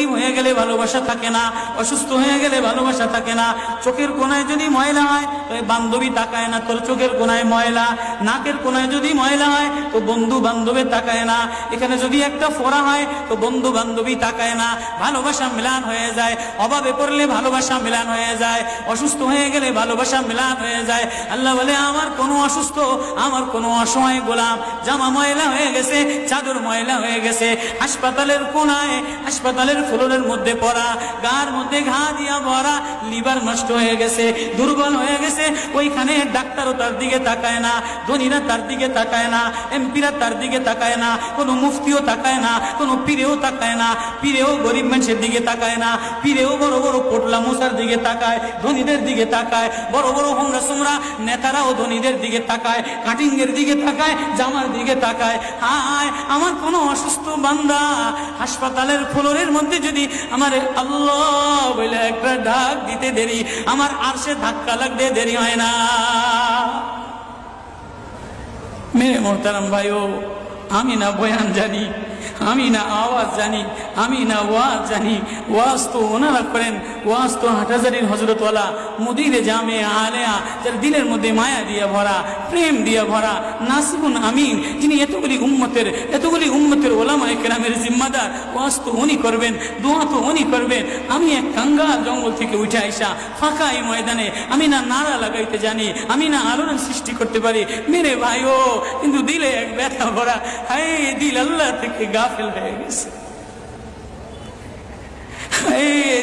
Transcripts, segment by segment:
গরিব হয়ে গেলে ভালোবাসা থাকে না, অসুস্থ হয়ে গেলে ভালোবাসা থাকে না। চোখের কোনায় যদি ময়লা হয় তো বান্ধবী তাকায় না তোর চোখের কোনায় ময়লা, নাকের কোনায় যদি ময়লা হয় তো বন্ধু বান্ধবে তাকায় না, এখানে যদি একটা ফোড়া হয় তো বন্ধু বান্ধবী তাকায় না। ভালোবাসা মিলান হয়ে যায়, অভাবে পড়লে ভালোবাসা মিলান হয়ে যায়, অসুস্থ হয়ে গেলে ভালোবাসা মিলান হয়ে যায়। আল্লাহ বলে আমার কোনো অসুস্থ, আমার কোনো অসহায় গোলাম জামা ময়লা হয়ে গেছে, চাদর ময়লা হয়ে গেছে, হাসপাতালের কোনায় হাসপাতালের ফ্লোরের মধ্যে পড়া, গার মধ্যে ঘা দিয়া ভরা, লিভার নষ্ট হয়ে গেছে, দুর্বল হয়ে গেছে, ওইখানে ডাক্তারও তার দিকে তাকায় না, ধনীরা তার দিকে তাকায় না, এমপিরা তার দিকে তাকায় না, কোনো মুফতিও তাকায় না, কোনো পীরেও তাকায় না, পীরেও গরিব মানুষের দিকে তাকায় না, পীরেও বড় বড় পোটলা মশার দিকে তাকায়, ধনীদের দিকে তাকায়, বড় বড় হোমরা সোমরা নেতারাও ধনীদের দিকে তাকায়, কাটিং এর দিকে তাকায়, জামার দিকে তাকায়। হায় আমার কোনো অসুস্থ বান্দা হাসপাতালের ফ্লোরের মধ্যে যদি আমার আল্লাহ বলে একটা ডাক দিতে দেরি, আমার আরশে ধাক্কা লাগতে দেরি হয় না। মেরে মোহতারাম ভাইও, আমি না বয়ান জানি, আমি না আওয়াজ জানি, আমি না ওয়াজ জানি, ওয়াজ তো ওনারা করেন, ওয়াজ তো হাটহাজারির হজরতওয়ালা মুদিরে জামে আলেয়া, যার দিলের মধ্যে মায়া দিয়ে ভরা, প্রেম দিয়ে ভরা, নাসিবুন আমিন, যিনি এতগুলি উম্মতের ওলামায়ে কেরামের জিম্মাদার, ওয়াজ তো উনি করবেন, দোয়া তো উনি করবেন। আমি এক কাঙ্গাল জঙ্গল থেকে উঠে আইসা ফাঁকা এই ময়দানে আমি না নারা লাগাইতে জানি, আমি না আলোড়ন সৃষ্টি করতে পারি মেরে ভাইও, কিন্তু দিলে এক ব্যথা ভরা। হায় দিল আল্লাহ থেকে গাফিল হয়ে গেছে,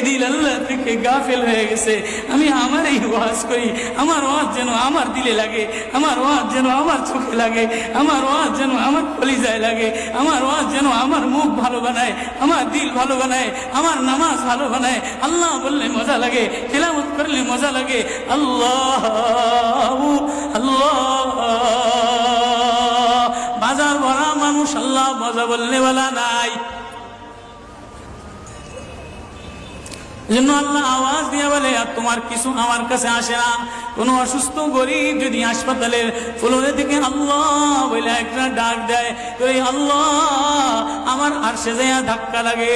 দিল আল্লাহ থেকে গাফিল হয়ে গেছে। আমি আমার এই ওয়াজ করি, আমার ওয়াজ যেন আমার দিলে লাগে, আমার ওয়াজ যেন আমার চোখে লাগে, আমার ওয়াজ যেন আমার কলিজায় লাগে, আমার ওয়াজ যেন আমার মুখ ভালো বানায়, আমার দিল ভালো বানায়, আমার নামাজ ভালো বানায়। আল্লাহ বললে মজা লাগে, তেলাওয়াত করলে মজা লাগে। আল্লাহ আল্লাহ, বাজার ভরা মানুষ, আল্লাহ মজা বললে বলা নাই। জন্য আল্লাহ আওয়াজ দিয়ে বলে আর তোমার কিছু আমার কাছে আসে না। কোন অসুস্থ গরিব যদি হাসপাতালের ফ্লোরে থেকে আল্লাহ বলে একটা ডাক দেয়, তো এই আল্লাহ আমার আরশে যায় ধাক্কা লাগে।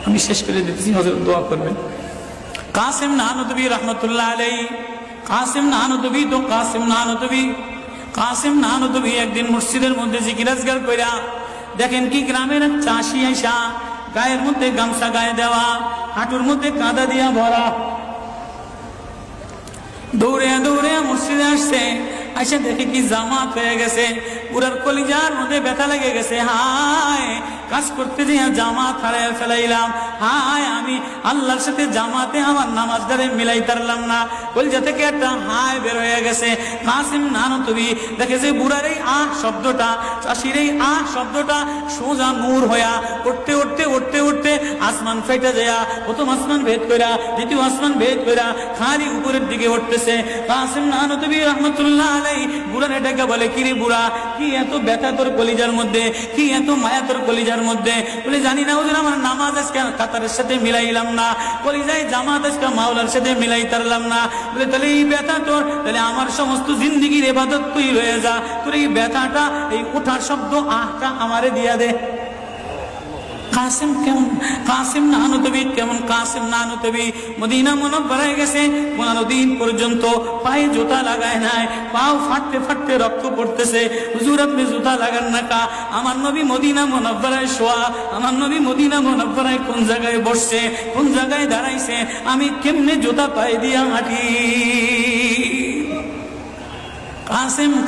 আমি শেষ করে দিতেছি, হযরত দোয়া করবেন। কাসিম নানুতুবি রহমতুল্লাহ আলাইহি, কাসিম নানুতুবি তো কাসিম নানুতুবি একদিন মসজিদের মধ্যে জিকির আজকার কইরা দেখেন কি গ্রামের চাষি আইসা গায়ের মধ্যে গামছা গায়ে দেওয়া, হাঁটুর মধ্যে কাদা দিয়া ভরা, দৌড়ে দৌড়ে মসজিদে আসছে। আইসা দেখে কি জামাত হয়ে গেছে, পুরার কলিজার মধ্যে ব্যথা লেগে গেছে। হায় কাজ করতে যে জামাত হারায় ফেলাইলাম, হায় আমি আল্লাহর সাথে জামাতে আমার নামাজদারে মিলাই তারলাম না। কলিজা থেকে একটা হায় বের হয়ে গেছে। কাসিম নানুতুবি দেখে যে বুড়ার এই আহ শব্দটা, চাষির এই আহ শব্দটা সোজা নূর হইয়া উঠতে উঠতে উঠতে উঠতে আসমান ফেটে যায়, প্রথম আসমান ভেদ কইরা দ্বিতীয় আসমান ভেদ কইরা খালি উপরের দিকে উঠতেছে। কাসিম নানুতুবি রহমতুল্লাহ আলাইহি বুড়ার এটাকে বলে, কিরে বুড়া কি এত ব্যথা তোর কলিজার মধ্যে, কি এত মায়া তোর কলিজার মধ্যে? বলে জানি না হুজুর, আমার নামাজ আজকে কাতারের সাথে মিলাইলাম না, কলিজায় জামাত আজকে মাওলার সাথে মিলাই তারলাম না। বলে তাহলে এই ব্যথা তোর, তাহলে আমার সমস্ত জিন্দিগির ইবাদত তুই লয়ে যা, তোর এই ব্যথাটা, এই ওঠার শব্দ আহটা আমারে দিয়া দে। কাসিম কেমন, কাসিম নানুতুবি কেমন? কাসিম নানুতুবি মদিনা মুনাওয়ারায় গেছে, 15 দিন পর্যন্ত পায়ে জুতা লাগায় নাই, পাও ফাটতে ফাটতে রক্ত পড়তেছে। হুজুর আপনি জুতা লাগান না কা? আমার নবী মদিনা মুনাওয়ারায় শোয়া, আমার নবী মদিনা মুনাওয়ারায় কোন জায়গায় বসছে, কোন জায়গায় দাঁড়াইছে, আমি কেমনে জুতা পায়ে দিয়া হাঁটি?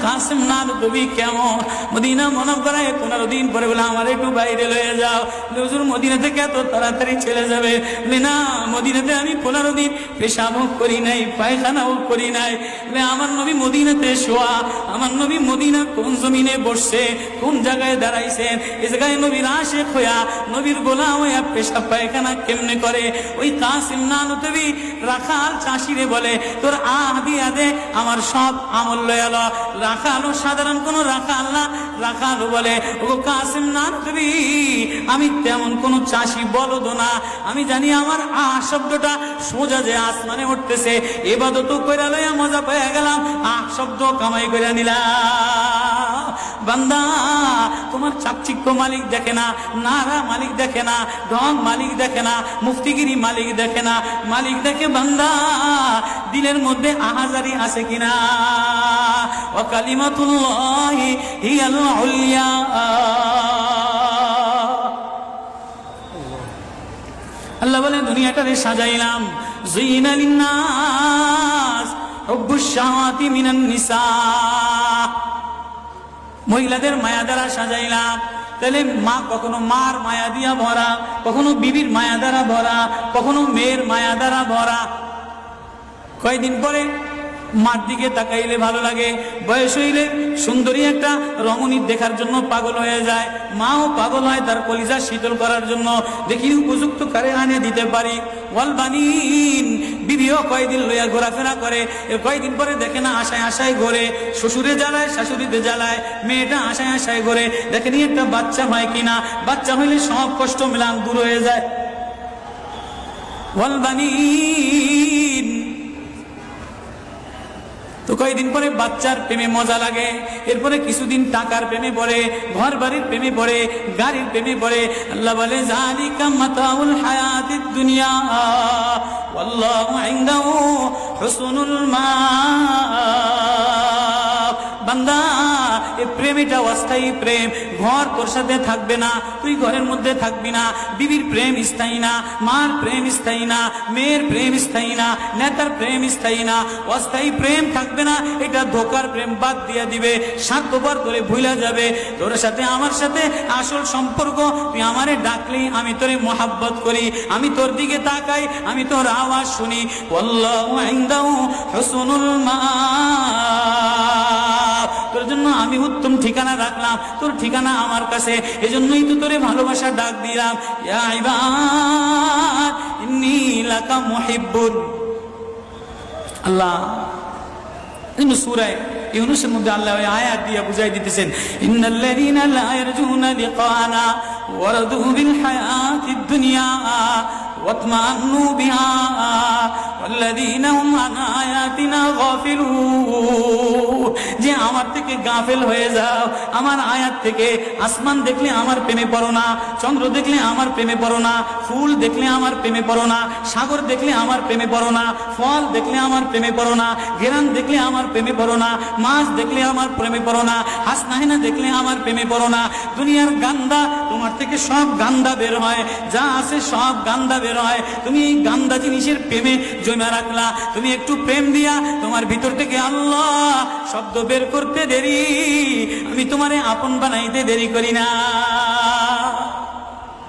কাসিম নানুতুবি কেমন? মদিনা মুনাওয়ারায় 15 দিন পরে বলে আমার একটু বাইরে লয়ে যাও। হুজুর মদিনা থেকে এত তাড়াতাড়ি চলে যাবে? বলে না, মদিনাতে আমি 15 দিন পেশাবও করি নাই, পায়খানাও করি নাই। বলে আমার নবী মদিনাতে শোয়া, আমার নবী মদিনা কোন জমিনে বসছে, কোন জায়গায় দাঁড়াইছেন, এই জায়গায় নবীর আশিক হইয়া, নবীর গোলাম হইয়া পেশাব পায়খানা কেমনে করে? ওই কাসিম নানুতুবি রাখাল চাষিরে বলে তোর আহ দিয়া দে, আমার সব আমল লয়া রাখালো। সাধারণ কোন রাখাল না, রাখালো বলে ও কাসিম নানুতুবি আমি তেমন কোন চাষি বলদ না, আমি জানি আমার আহ শব্দটা সোজা যে আসমানে উঠতেছে, ইবাদত কইরা লইয়া মজা পেয়ে গেলাম, আহ শব্দ কামাই কইরা নিলাম। বান্দা তোমার চাকচিক্য মালিক দেখে না, নারা মালিক দেখে না, ঢং মালিক দেখে না, মুফতিগিরি মালিক দেখে না, মালিক দেখে বান্দা দিলের মধ্যে আহাজারি আছে কিনা। ওয়া কালিমাতুল্লাহি হিয়াল উলিয়া। আল্লাহ বলেন দুনিয়াটারে সাজাইলাম, যুইনা লিন্নাস হুব্বুশ শাহাওয়াতি মিনান নিসা, মহিলাদের মায়া দ্বারা সাজাইলাম। তাহলে মা কখনো মার মায়া দিয়া ভরা, কখনো বিবির মায়া দ্বারা ভরা, কখনো মেয়ের মায়া দ্বারা ভরা। কয়েকদিন পরে মার দিকে তাকাইলে ভালো লাগে, বয়স হইলে সুন্দরী একটা রমণী দেখার জন্য পাগল হয়ে যায়, মাও পাগল হয় তার কলিজা শীতল করার জন্য, দেখি উপযুক্ত কারে আনে দিতে পারি। ওয়াল বানিন, বিবিও কয়েকদিন লইয়া ঘোরাফেরা করে, কয়েকদিন পরে দেখে না আশায় আশায় ঘোরে, শ্বশুরে জ্বালায় শাশুড়িতে জ্বালায়, মেয়েটা আশায় আশায় ঘোরে, দেখেনি একটা বাচ্চা হয় কিনা, বাচ্চা হইলে সব কষ্ট মিলান দূর হয়ে যায়। ওয়াল বানিন, তো কয়েকদিন পরে বাচ্চার প্রেমে মজা লাগে, এরপরে কিছুদিন টাকার প্রেমে পড়ে, ঘর বাড়ির প্রেমে পড়ে, গাড়ির প্রেমে পড়ে। আল্লাহ বলে যালিকা মাতাউল হায়াতিদ দুনিয়া ওয়াল্লাহু ইনদাহু হুসনুল মাআব। বান্দা এই প্রেম এটা অস্থায়ী প্রেম, ঘর তোর সাথে থাকবে না, তুই ঘরের মধ্যে থাকবি না, বিবির প্রেম স্থায়ী না, মার প্রেম স্থায়ী না, মেয়ের প্রেম স্থায়ী না, নেতার প্রেম স্থায়ী না, অস্থায়ী প্রেম থাকবে না। এটা ধোকার প্রেম বাদ দিয়ে দিবে, স্বার্থপর করে ভুলা যাবে। তোর সাথে আমার সাথে আসল সম্পর্ক, তুই আমারে ডাকলি আমি তোরে মোহাব্বত করি, আমি তোর দিকে তাকাই, আমি তোর আওয়াজ শুনি। আল্লাহু ইনদাহু হুসনুল মাআব, তোর জন্য আমি উত্তম ঠিকানা রাখলাম, তোর ঠিকানা আমার কাছে, এজন্যই তো তোরে ভালোবাসা ডাক দিলাম। ইয়া ইবাদ ইন্নী লাকা মুহিব্বুন। আল্লাহ সূরা ইউনূসের মধ্যে আল্লাহ ওই আয়াত দিয়ে বুঝাই দিতেছেন, ইন্নাল্লাযীনা লা ইয়ারজুনা লিকানা ওয়ারাদু বিল হায়াতিদ দুনিয়া ওয়াতমান্নু বিহা ওয়াল্লাযীনা হুম আন আয়াতিনা গাফিলুন। যে আমার থেকে গাফেল হয়ে যাও, আমার আয়াত থেকে। আসমান দেখলে আমার প্রেমে পড়ো না, চন্দ্র দেখলে আমার প্রেমে পড়ো না, ফুল দেখলে আমার প্রেমে পড়ো না, সাগর দেখলে আমার প্রেমে পড়ো না, ফল দেখলে আমার প্রেমে পড়ো না, ঘেরান দেখলে আমার প্রেমে পড়ো না, মাছ দেখলে আমার প্রেমে পড়ো না, হাসনাহিনা দেখলে আমার প্রেমে পড়ো না। দুনিয়ার গান্দা, তোমার থেকে সব গান্দা বের হয়, যা আছে সব গান্দা বের হয়। তুমি এই গান্দা জিনিসের প্রেমে জমা রাখলা, তুমি একটু প্রেম দিয়া তোমার ভিতর থেকে আল্লাহ শব্দ বের করতে দেরি, আমি তোমারে আপন বানাইতে দেরি করি না।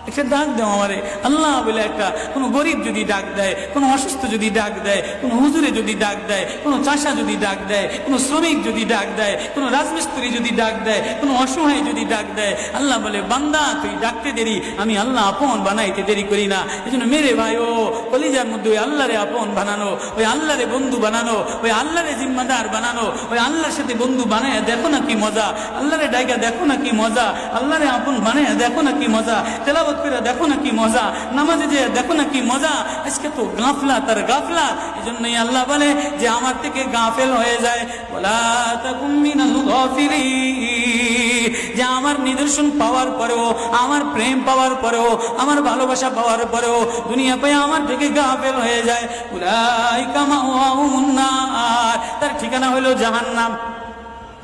একটা ডাক দাও আমারে আল্লাহ বলে, একটা কোনো গরিব যদি ডাক দেয়, কোনো অসুস্থ যদি ডাক দেয়, কোনো হুজুরে যদি ডাক দেয়, কোনো চাষা যদি ডাক দেয়, কোনো শ্রমিক যদি ডাক দেয়, কোনো রাজমিস্ত্রি যদি ডাক দেয়, কোনো অসহায় যদি ডাক দেয়, আল্লাহ বলে বান্দা তুই ডাকতে দেরি, আমি আল্লাহ আপন বানাইতে দেরি করি না। এই জন্য মেরে ভাই ও কলিজার মধ্যে ওই আল্লাহরে আপন বানানো, ওই আল্লাহরে বন্ধু বানানো, ওই আল্লাহরে জিম্মাদার বানানো, ওই আল্লাহর সাথে বন্ধু বানায় দেখো না কি মজা, আল্লাহরে ডাইকা দেখো না কি মজা, আল্লাহরে আপন বানায় দেখো না কি মজা, তেলাওয়াত করে দেখো না কি মজা, নামাজে যে দেখো না কি মজা। আজকে তো গাফলাত আর গাফলাত। এজন্যই আল্লাহ বলে যে আমার থেকে গাফেল হয়ে যায়, ওয়ালা তাকুম মিনাল গাফিলিন, যে আমার নিদর্শন পাওয়ার পরেও, আমার প্রেম পাওয়ার পরেও, আমার ভালোবাসা পাওয়ার পরেও দুনিয়া পেয়ে আমার থেকে গাফেল হয়ে যায়। উলাইকা মাওয়াহুমুন নার, তার ঠিকানা হলো জাহান্নাম।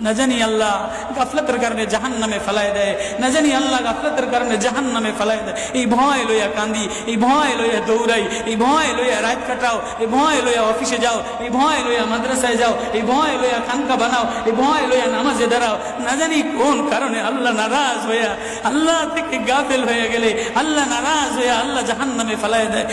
না জানি আল্লাহ গাফলতের কারণে জাহান্নামে ফেলায় দেয়, না জানি আল্লাহ গাফলতের কারণে জাহান্নামে ফেলায় দেয়। এই ভয় লইয়া কান্দি, এই ভয় লইয়া দৌড়াই, এই ভয় লইয়া রাত কাটাও, এই ভয় লইয়া অফিসে যাও, এই ভয় লইয়া মাদ্রাসায় যাও, এই ভয় লইয়া খানকা বানাও, এই ভয় লইয়া নামাজে দাঁড়াও। না জানি কোন কারণে আল্লাহ নারাজ হইয়া, আল্লাহ থেকে গাফেল হয়ে গেলে আল্লাহ নারাজ হইয়া আল্লাহ জাহান্নামে ফেলায় দেয়।